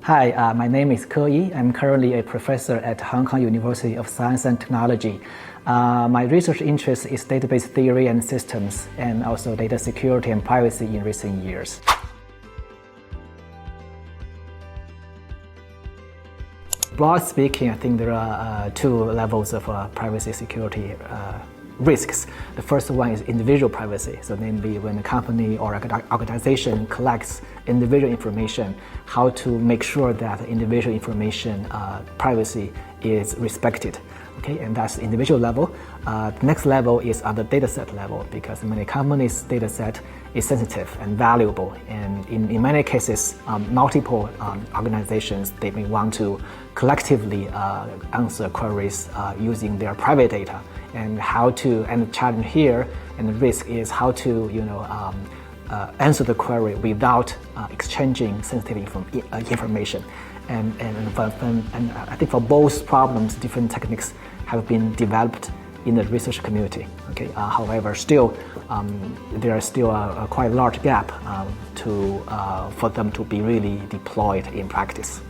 Hi, my name is Ke Yi. I'm currently a professor at Hong Kong University of Science and Technology. My research interest is database theory and systems, and also data security and privacy in recent years. Broadly speaking, I think there are two levels of privacy security risks. The first one is individual privacy, so namely when a company or organization collects individual information, how to make sure that individual information privacy is respected. Okay, and that's the individual level. The next level is on the dataset level, because many companies' dataset is sensitive and valuable, and in many cases, multiple organizations, they may want to collectively answer queries using their private data. And the challenge here and the risk is how to answer the query without exchanging sensitive information. And I think for both problems, different techniques have been developed in the research community. Okay, however, still there is still a quite large gap for them to be really deployed in practice.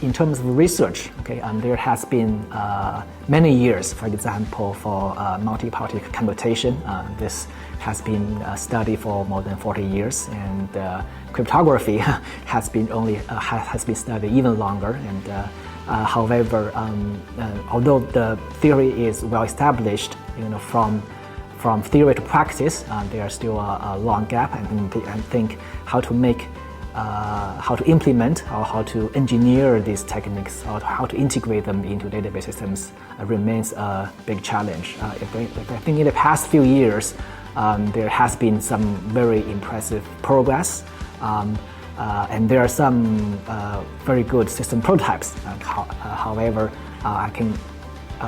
In terms of research, okay, there has been many years, for example, for multi-party computation. This has been studied for more than 40 years, and cryptography has been studied even longer. And however, although the theory is well established, from theory to practice, there is still a long gap. And I think how to implement or how to engineer these techniques or how to integrate them into database systems remains a big challenge. I think in the past few years, there has been some very impressive progress, and there are some very good system prototypes. However,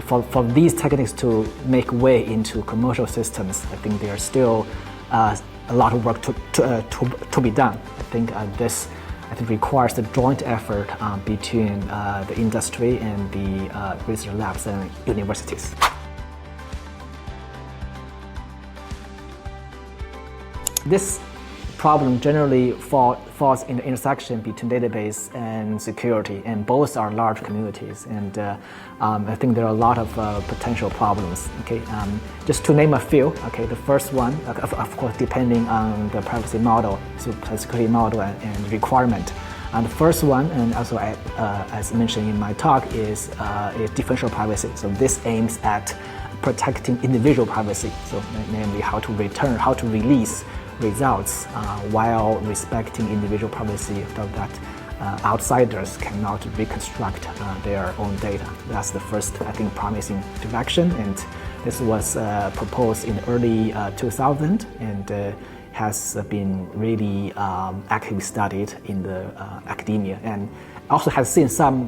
for these techniques to make way into commercial systems, I think there are still a lot of work to be done. I think this requires a joint effort between the industry and the research labs and universities. This problem generally falls in the intersection between database and security, and both are large communities. And I think there are a lot of potential problems. Okay, just to name a few. Okay, the first one, of course, depending on the privacy model, so security model and requirement. And the first one, and also as mentioned in my talk, is differential privacy. So this aims at protecting individual privacy. So namely, how to release results while respecting individual privacy, so that outsiders cannot reconstruct their own data. That's the first, I think, promising direction, and this was proposed in early 2000 and has been really actively studied in the academia, and also has seen some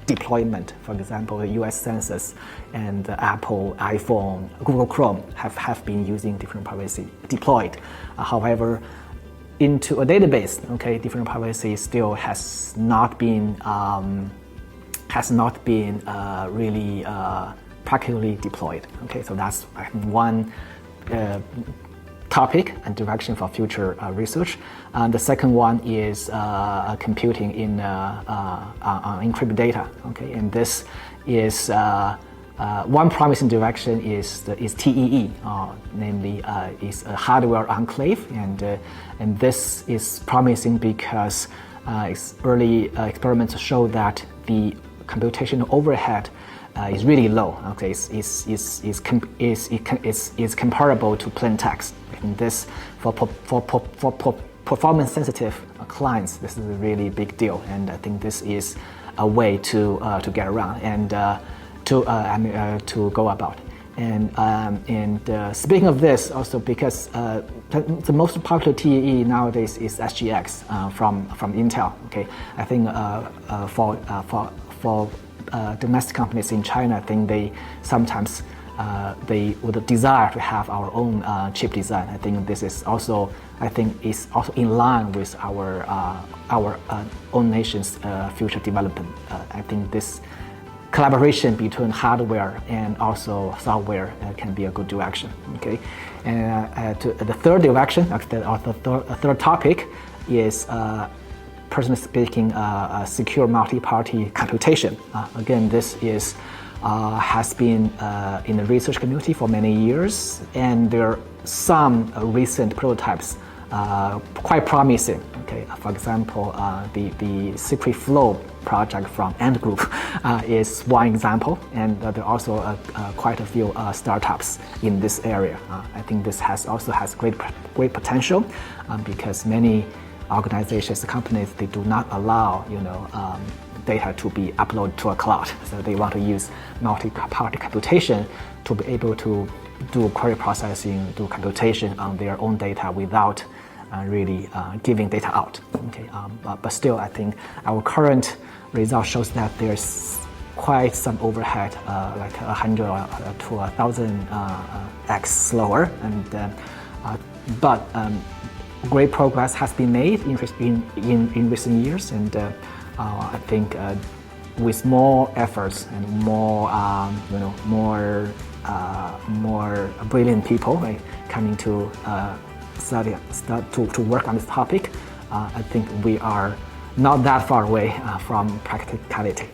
deployment. For example, the US Census and Apple iPhone, Google Chrome have been using different privacy deployed. However, into a database, okay, different privacy still has not been really practically deployed. Okay, so that's one topic and direction for future research. The second one is computing in encrypted data. Okay, and this is one promising direction is TEE, namely is a hardware enclave, and this is promising because early experiments show that the computational overhead is really low. Okay, is comparable to plain text. And this for performance sensitive clients, this is a really big deal, and I think this is a way to get around and to go about. And speaking of this, also because the most popular TEE nowadays is SGX from Intel. Okay, I think for domestic companies in China, I think they sometimes they would desire to have our own chip design. I think this is also in line with our own nation's future development. I think this collaboration between hardware and also software can be a good direction. Okay, and the third direction, or the third topic, is personally speaking, secure multi-party computation. Again, this is has been in the research community for many years, and there are some recent prototypes quite promising. Okay, for example, the Secret Flow project from Ant Group is one example, and there are also quite a few startups in this area. I think this also has great potential because many organizations, companies, they do not allow data to be uploaded to a cloud. So they want to use multi-party computation to be able to do query processing, do computation on their own data without really giving data out. Okay, but still, I think our current result shows that there's quite some overhead, like 100 to 1,000 x slower, and but great progress has been made in recent years, and I think with more efforts and more more brilliant people coming to start to work on this topic, I think we are not that far away from practicality.